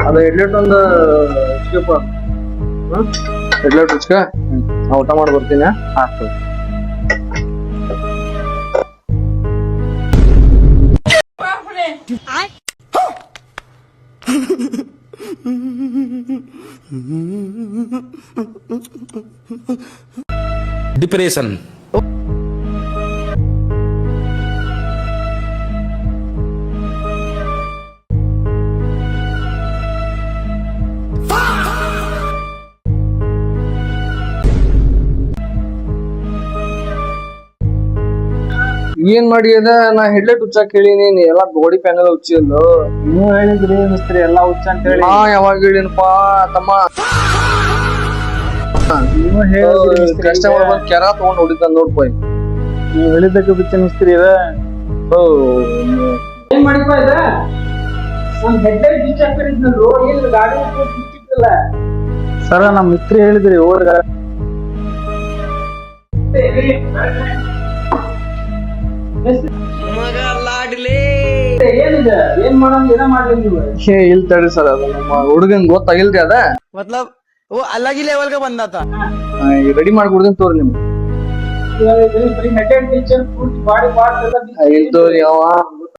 ಅದು ಹೆಡ್ಲೈಟ್ ಒಂದು ಇಸ್ಕಪ್ಪ ಹೆಡ್ಲೈಟ್ ಇಸ್ಕ ನಾ ಊಟ ಮಾಡಿ ಬರ್ತೀನಿ. ಡಿಪ್ರೆಷನ್ ಏನ್ ಮಾಡಿ ಅದ ನಾ ಹೆಡ್ಲೈಟ್ ಹುಚ್ಚಾಕ್ ಹೇಳಿನಿ, ನೀ ಎಲ್ಲಾ ಗೋಡಿ ಪ್ಯಾನಲ್ ಹುಚ್ಚಿಲ್ಲು. ನೀವು ಹೇಳಿದ್ರಿ ಮಿಸ್ತ್ರಿ ಎಲ್ಲಾ ಹುಚ್ಚ ಅಂತ ಹೇಳಿ. ನಾ ಯಾವಾಗ ಹೇಳಿನಪ್ಪಾ ತಮ್ಮ? ನೀವು ಹೇಳಿದ್ರಿ ಕಸ್ಟಮರ್ ಬಂದ್ ಕೆರ ತಗೊಂಡ್ ಹೊಡಿತಾನ ನೋಡ್ಪ. ನೀವು ಹೇಳಿದ್ದಕ್ಕೆ ಬಿಚ್ಚ ಮಿಸ್ತ್ರಿ ಇದ. ಏನ್ ಮಾಡಿಪ್ಪ ಇದ? ಒಂದ್ ಹೆಡ್ಲೈಟ್ ಬಿಚ್ಚ ಹಾಕಿದ್ನಲ್ರು, ಏನ್ ಗಾಡಿ ಬಿಚ್ಚಿತ್ತಲ್ಲ? ಸರ ನಮ್ ಮಿಸ್ತ್ರಿ ಹೇಳಿದ್ರಿ ಹೋದ್ರ ಏನಿದೆ? ಏನ್ ಮಾಡೋದು? ಏನ ಮಾಡ್ಲಿ ನೀವು? ಏ ಇಲ್ ತಡ್ರಿ ಸರ್, ಅದ ನಮ್ಮ ಹುಡುಗನ್ ಗೊತ್ತಾಗಿಲ್ರಿ ಅದ. मतलब वो अलग ही लेवल का बंदा था। ರೆಡಿ ಮಾಡಿ ಕೊಡ್ತೀನಿ ತೋರಿ ನಿಮ್ಗೆ. ಹೆಡ್ಲೈಟ್ ಬಿಚ್ಚ ಪೂರ್ತಿ ಬಾಡಿ ಪಾರ್ಟ್ ಎಲ್ಲ ಇಲ್ ತೋರಿ ಅವ